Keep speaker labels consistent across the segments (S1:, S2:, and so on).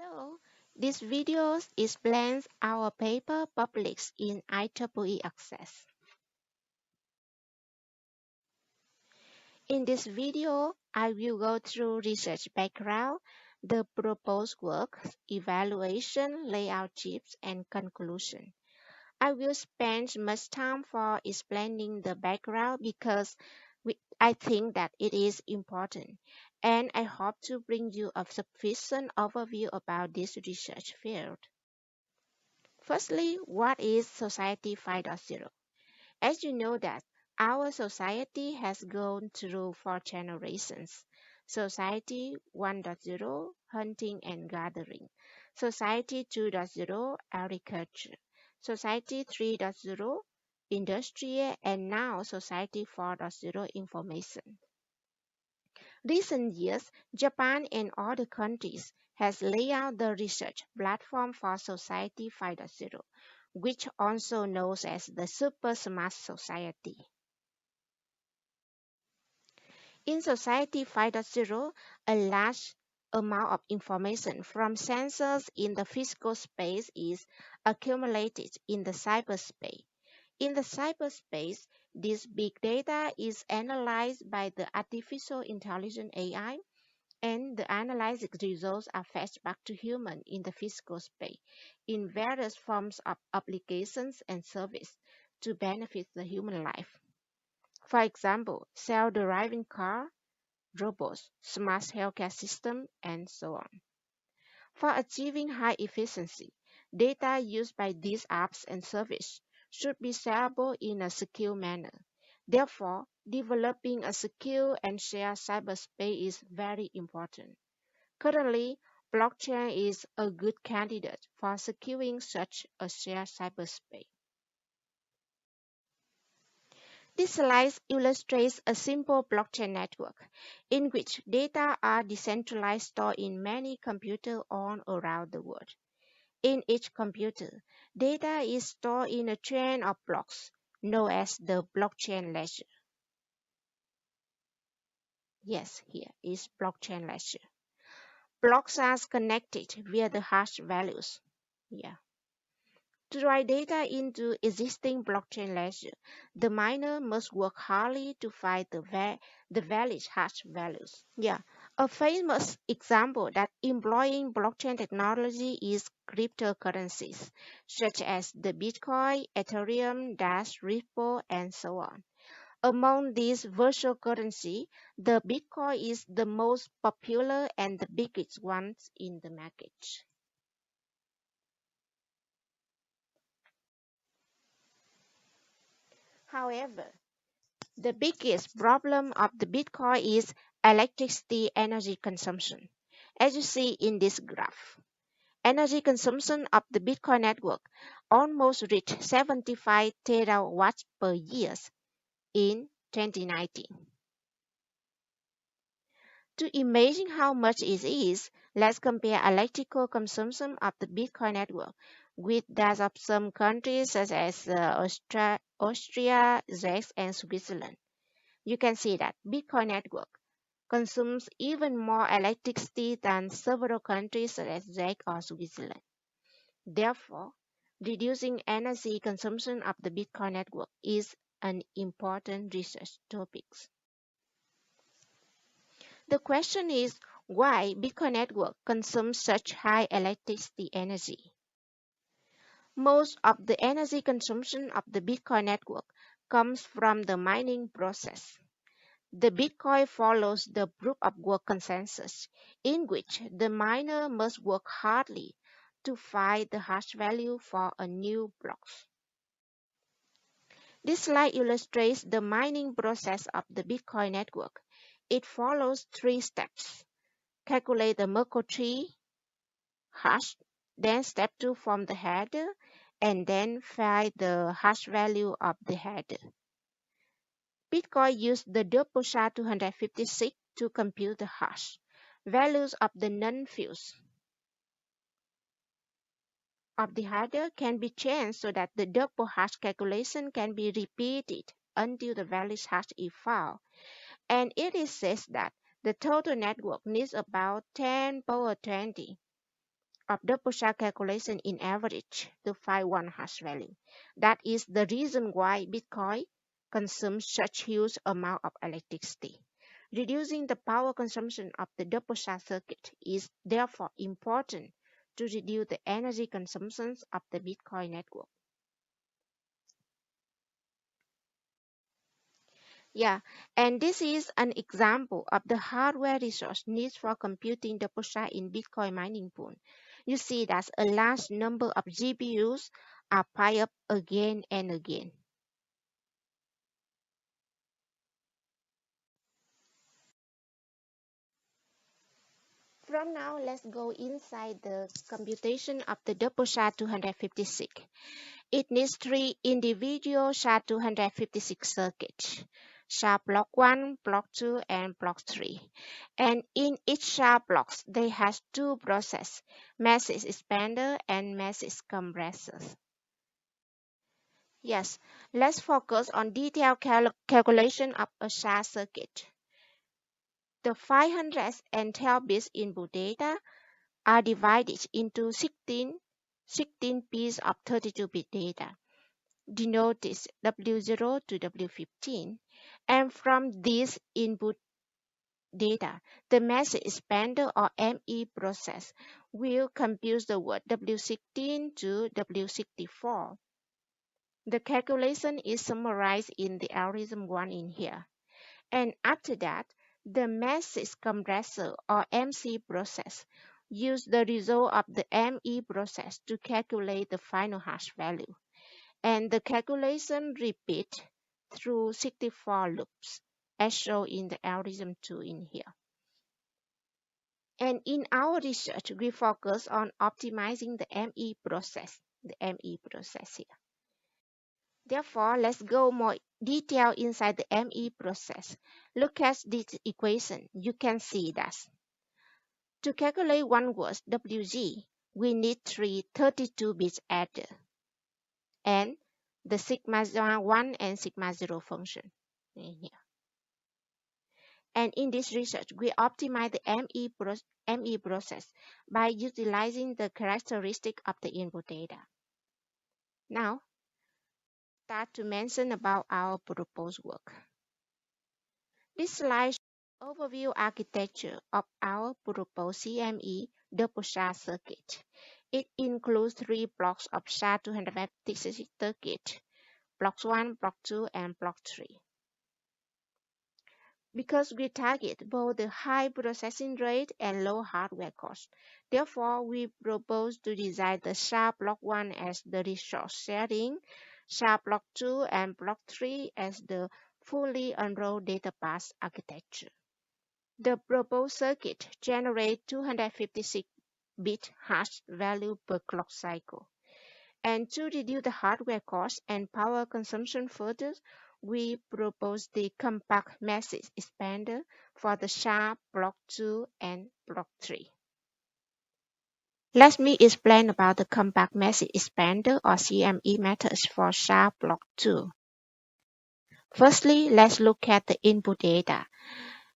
S1: Hello, this video explains our paper published in IEEE Access. In this video, I will go through research background, the proposed work, evaluation, layout tips, and conclusion. I will spend much time for explaining the background because I think that it is important, and I hope to bring you a sufficient overview about this research field. Firstly, what is Society 5.0? As you know that our society has gone through 4 generations. Society 1.0, hunting and gathering. Society 2.0, agriculture. Society 3.0, industrial, and now Society 4.0, information. Recent years, Japan and other countries has laid out the research platform for Society 5.0, which also known as the Super Smart Society. In Society 5.0, a large amount of information from sensors in the physical space is accumulated in the cyberspace. In the cyberspace, this big data is analyzed by the artificial intelligence AI, and the analyzed results are fetched back to human in the physical space in various forms of applications and service to benefit the human life. For example, self-driving car, robots, smart healthcare system, and so on. For achieving high efficiency, data used by these apps and services should be shareable in a secure manner. Therefore, developing a secure and shared cyberspace is very important. Currently, blockchain is a good candidate for securing such a shared cyberspace. This slide illustrates a simple blockchain network in which data are decentralized stored in many computers all around the world. In each computer, data is stored in a chain of blocks known as the blockchain ledger. Yes, here is blockchain ledger. Blocks are connected via the hash values. Yeah. To write data into existing blockchain ledger, the miner must work hardly to find the valid hash values. Yeah, a famous example that employing blockchain technology is cryptocurrencies, such as the Bitcoin, Ethereum, Dash, Ripple, and so on. Among these virtual currency, the Bitcoin is the most popular and the biggest one in the market. However, the biggest problem of the Bitcoin is electricity energy consumption. As you see in this graph, energy consumption of the Bitcoin network almost reached 75 terawatts per year in 2019. To imagine how much it is, let's compare electrical consumption of the Bitcoin network with that of some countries such as Austria, Czech, and Switzerland. You can see that Bitcoin network consumes even more electricity than several countries such as Czech or Switzerland. Therefore, reducing energy consumption of the Bitcoin network is an important research topic. The question is why Bitcoin network consumes such high electricity energy. Most of the energy consumption of the Bitcoin network comes from the mining process. The Bitcoin follows the proof of work consensus, in which the miner must work hardly to find the hash value for a new block. This slide illustrates the mining process of the Bitcoin network. It follows 3 steps. Calculate the Merkle tree hash, then step 2 from the header, and then find the hash value of the header. Bitcoin used the double SHA-256 to compute the hash. Values of the non-fields of the header can be changed so that the double hash calculation can be repeated until the valid hash is found. And it is said that the total network needs about 10 power 20 of double SHA calculation in average to find one hash value. That is the reason why Bitcoin consumes such huge amount of electricity. Reducing the power consumption of the double SHA circuit is therefore important to reduce the energy consumption of the Bitcoin network. Yeah, and this is an example of the hardware resource needs for computing double SHA in Bitcoin mining pool. You see that a large number of GPUs are piled up again and again. From now, let's go inside the computation of the double SHA-256. It needs three individual SHA-256 circuits, SHA block 1, block 2, and block 3. And in each SHA blocks, they have two processes, message expander and message compressor. Yes, let's focus on detailed calculation of a SHA circuit. The 512 bits input data are divided into 16 pieces of 32-bit data, denoted W0 to W15, and from this input data, the message expander or ME process will compute the word W16 to W64. The calculation is summarized in the algorithm 1 in here. And after that, the message compressor or MC process use the result of the ME process to calculate the final hash value. And the calculation repeat through 64 loops, as shown in the algorithm 2 in here. And in our research, we focus on optimizing the ME process, here. Therefore, let's go more detail inside the ME process. Look at this equation. You can see that to calculate one word WG, we need three 32-bit adder and the sigma 1 and sigma 0 function in here. And in this research, we optimize the ME process by utilizing the characteristic of the input data. Now, start to mention about our proposed work. This slide shows overview architecture of our proposed CME double SHA circuit. It includes three blocks of SHA-256 circuit, blocks 1, block 2, and block 3. Because we target both the high processing rate and low hardware cost, therefore we propose to design the SHA block 1 as the resource sharing, SHA block 2 and block 3 as the fully unrolled datapath architecture. The proposed circuit generates 256-bit hash value per clock cycle. And to reduce the hardware cost and power consumption further, we propose the compact message expander for the SHA block 2 and block 3. Let me explain about the compact message expander or CME methods for SHA block 2. Firstly, let's look at the input data.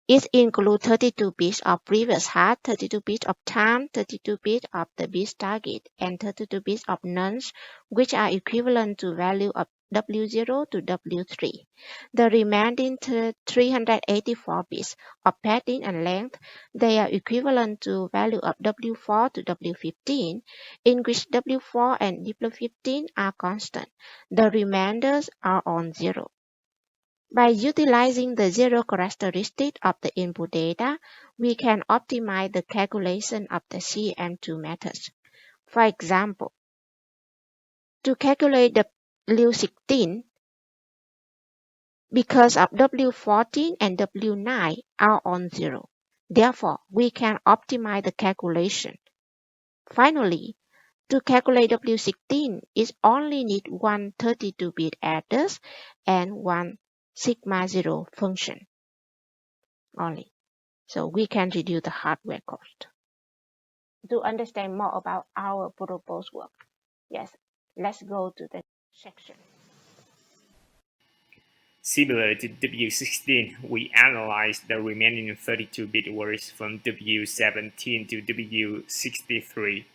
S1: It includes 32 bits of previous hash, 32 bits of time, 32 bits of the bit target, and 32 bits of nonce, which are equivalent to value of W0 to W3. The remaining 384 bits of padding and length, they are equivalent to value of W4 to W15, in which W4 and W15 are constant. The remainders are on zero. By utilizing the zero characteristic of the input data, we can optimize the calculation of the CM2 methods. For example, to calculate the W16, because of W14 and W9 are on zero. Therefore, we can optimize the calculation. Finally, to calculate W16, it only needs one 32-bit address and one sigma 0 function only. So we can reduce the hardware cost. To understand more about our proposed work, yes, let's go to the section.
S2: Similar to W16, we analyzed the remaining 32-bit words from W17 to W63.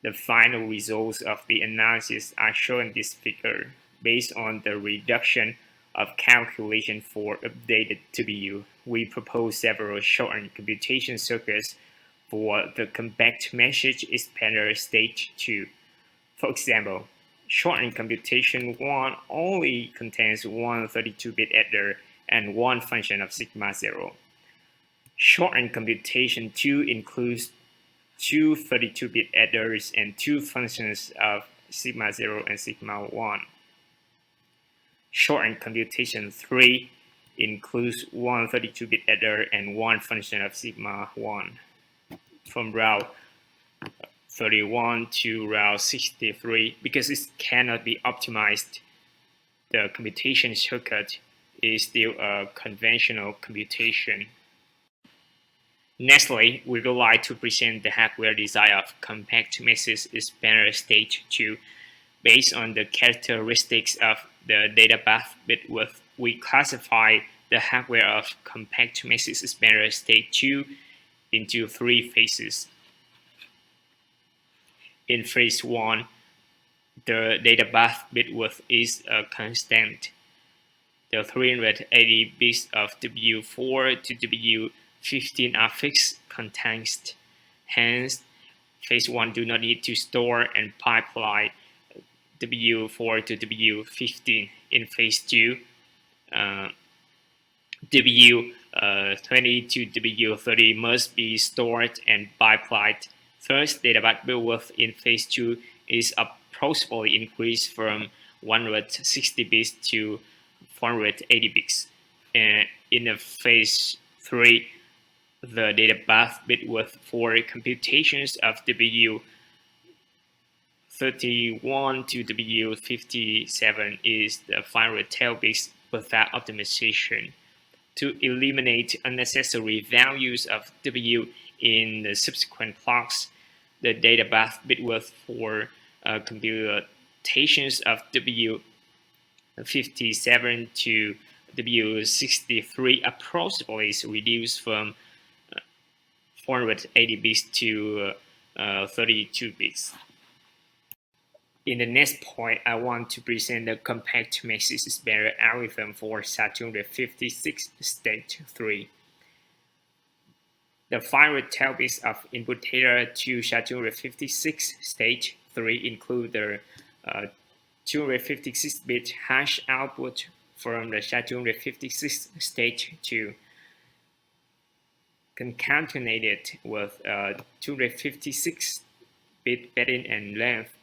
S2: The final results of the analysis are shown in this figure. Based on the reduction of calculation for updated TPU, we propose several shortened computation circuits for the compact message expander stage 2. For example, shortened computation 1 only contains one 32-bit adder and one function of sigma 0. Shortened computation 2 includes two 32-bit adders and two functions of sigma 0 and sigma 1. Shortened computation 3 includes one 32-bit adder and one function of sigma 1. From route 31 to route 63, because it cannot be optimized, the computation circuit is still a conventional computation. Nextly, we would like to present the hardware design of compact message expander stage 2. Based on the characteristics of the datapath bit width, we classify the hardware of compact message expander stage 2 into three phases. In phase 1, the datapath bit width is a constant. The 380 bits of W4 to W15 are fixed context. Hence, phase 1 do not need to store and pipeline W4 to W15. In phase 2, W20 to W30 must be stored and pipelined. First, datapath bit width in phase 2 is approximately increased from 160 bits to 480 bits. And in phase 3, the datapath bit width for computations of W31 to W57 is the 512 bits without optimization. To eliminate unnecessary values of W in the subsequent clocks, the datapath bit width for computations of W57 to W63 approximately is reduced from 480 bits to 32 bits. In the next point, I want to present the compact message expander algorithm for SHA-256 stage 3. The 512 bits of input data to SHA-256 stage 3 include the 256-bit hash output from the SHA-256 stage 2, concatenated with 256-bit padding and length.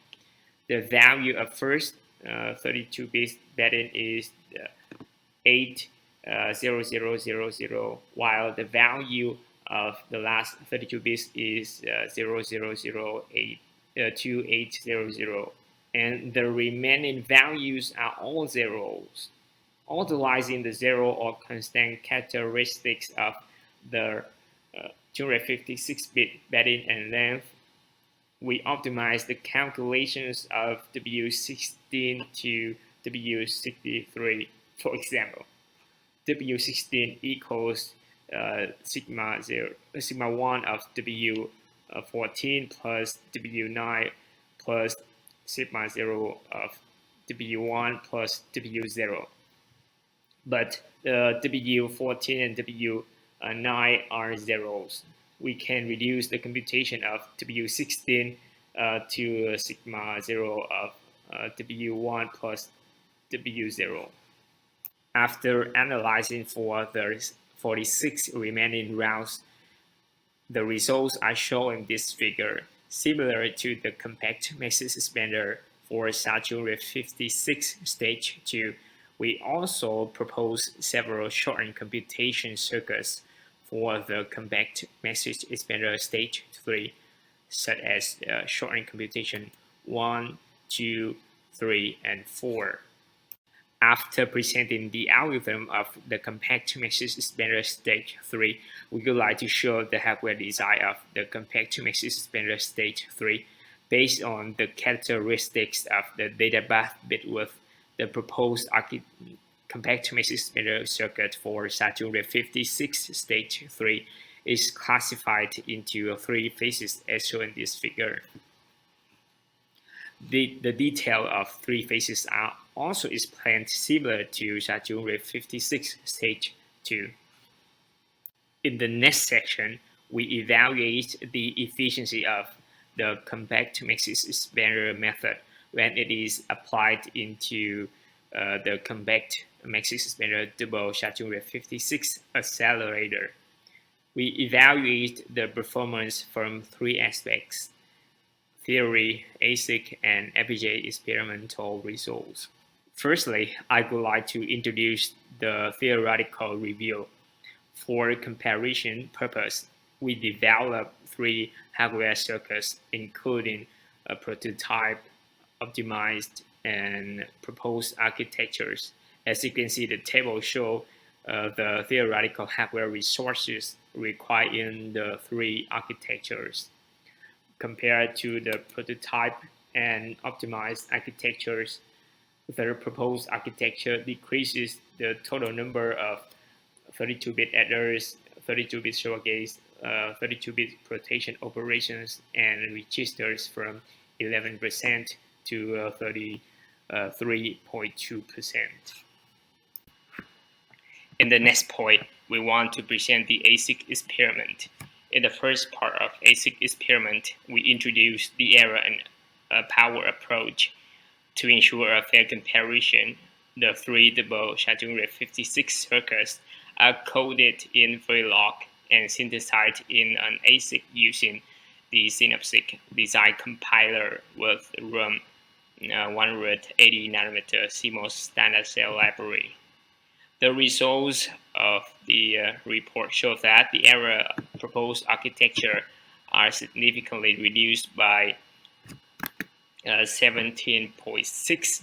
S2: The value of first 32-bit padding is 80000, while the value of the last 32 bits is 00082800, and the remaining values are all zeros. Utilizing the zero or constant characteristics of the 256-bit padding and length, we optimize the calculations of W16 to W63. For example, W16 equals sigma 1 of W14 plus W9 plus sigma 0 of W1 plus W0. But W14 and W9 are zeros. We can reduce the computation of W16 to sigma 0 of W1 plus W0. After analyzing for the 46 remaining routes, the results are shown in this figure. Similar to the compact message expander for SHA-256 stage 2, we also propose several shortened computation circuits for the compact message expander stage 3, such as shortened computation 1, 2, 3, and 4. After presenting the algorithm of the compact message expander stage 3, we would like to show the hardware design of the compact message expander stage 3 based on the characteristics of the datapath bit width. The proposed compact message expander circuit for SHA-256 stage 3 is classified into three phases as shown in this figure. The detail of three phases are also explained similar to SHA-256 stage 2. In the next section, we evaluate the efficiency of the compact mixes expander method when it is applied into the compact mixes expander double SHA-256 accelerator. We evaluate the performance from three aspects: theory, ASIC, and FPGA experimental results. Firstly, I would like to introduce the theoretical review. For comparison purpose, we developed three hardware circuits, including a prototype, optimized, and proposed architectures. As you can see, the table shows the theoretical hardware resources required in the three architectures. Compared to the prototype and optimized architectures, the proposed architecture decreases the total number of 32-bit adders, 32-bit short gates, 32-bit rotation operations, and registers from 11% to 33.2%. In the next point, we want to present the ASIC experiment. In the first part of ASIC experiment, we introduce the error and power approach. To ensure a fair comparison, the three double SHA-256 circuits are coded in Verilog and synthesized in an ASIC using the Synaptic design compiler with Rohm 180nm CMOS standard cell library. The results of the report show that the error proposed architecture are significantly reduced by 17.6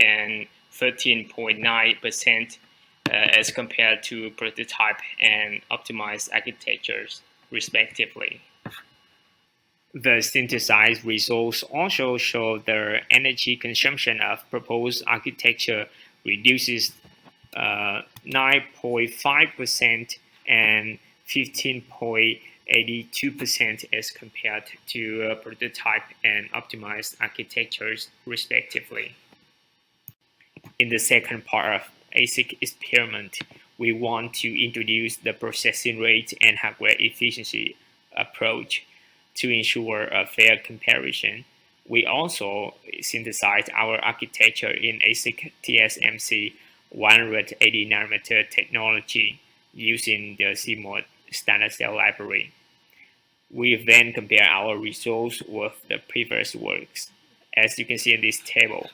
S2: and 13.9% as compared to prototype and optimized architectures, respectively. The synthesized results also show the energy consumption of proposed architecture reduces 9.5% and 15.82% as compared to prototype and optimized architectures, respectively. In the second part of ASIC experiment, we want to introduce the processing rate and hardware efficiency approach. To ensure a fair comparison, we also synthesized our architecture in ASIC TSMC 180nm technology using the CMOS standard cell library. We then compare our results with the previous works. As you can see in this table,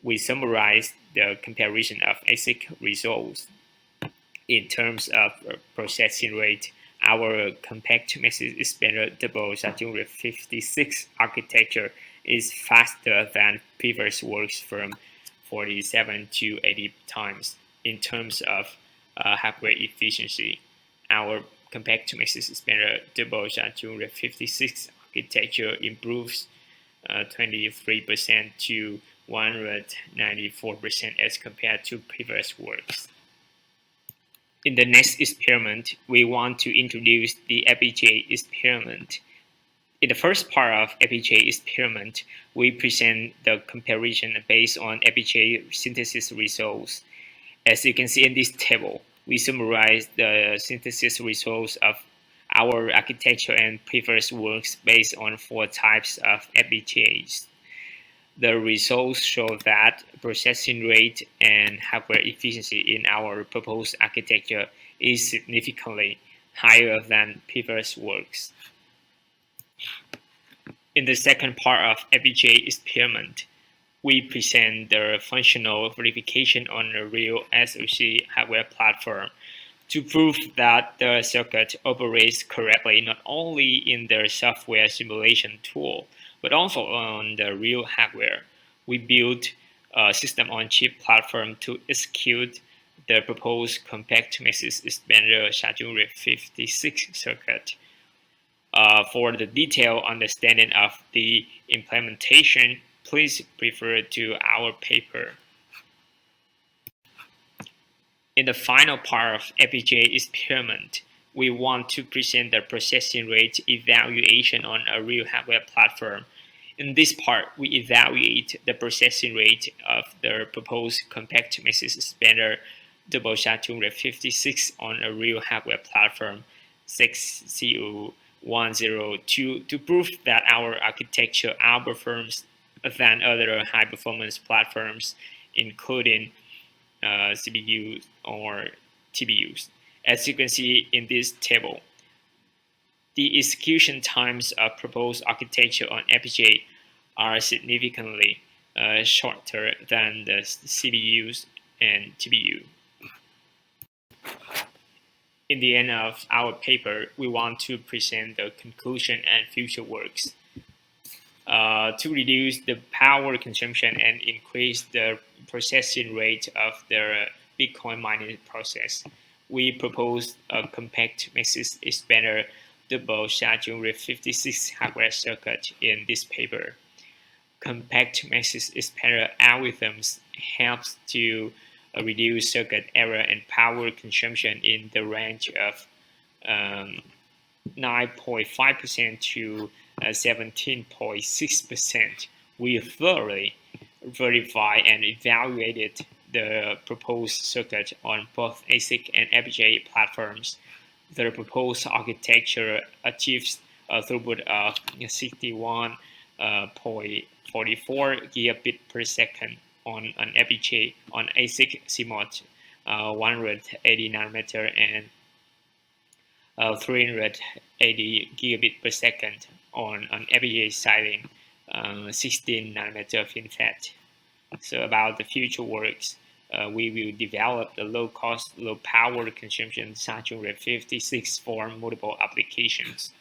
S2: we summarize the comparison of ASIC results. In terms of processing rate, our compact mixes expander double SHA-256 architecture is faster than previous works from 47 to 80 times. In terms of hardware efficiency, our compact mixes expander double SHA-256 architecture improves 23% to 194% as compared to previous works. In the next experiment, we want to introduce the FPGA experiment. In the first part of FPGA experiment, we present the comparison based on FPGA synthesis results. As you can see in this table, we summarize the synthesis results of our architecture and previous works based on four types of FPGAs. The results show that processing rate and hardware efficiency in our proposed architecture is significantly higher than previous works. In the second part of FPGA experiment, we present the functional verification on a real SoC hardware platform to prove that the circuit operates correctly not only in the software simulation tool, but also on the real hardware. We built a system-on-chip platform to execute the proposed compact mixes expander SHA-256 circuit. For the detailed understanding of the implementation, please refer to our paper. In the final part of FPGA experiment, we want to present the processing rate evaluation on a real hardware platform. In this part, we evaluate the processing rate of the proposed compact message expander SHA-256 on a real hardware platform, ZCU102, to prove that our architecture outperforms than other high-performance platforms, including CPUs or TPUs. As you can see in this table, the execution times of proposed architecture on FPGA are significantly shorter than the CPUs and TPU. In the end of our paper, we want to present the conclusion and future works. To reduce the power consumption and increase the processing rate of the Bitcoin mining process, we propose a compact message expander SHA-256 hardware circuit in this paper. Compact message expander algorithms helps to reduce circuit error and power consumption in the range of 9.5% to 17.6%. We thoroughly verified and evaluated the proposed circuit on both Asic and FPGA platforms. The proposed architecture achieves a throughput of 61.44 gigabit per second on an FPGA on Asic CMOS 180 nanometer and 380 gigabit per second on an FPGA Xilinx 16 nanometer FinFET. So about the future works, we will develop the low-cost, low-power consumption SHA-256 for multiple applications.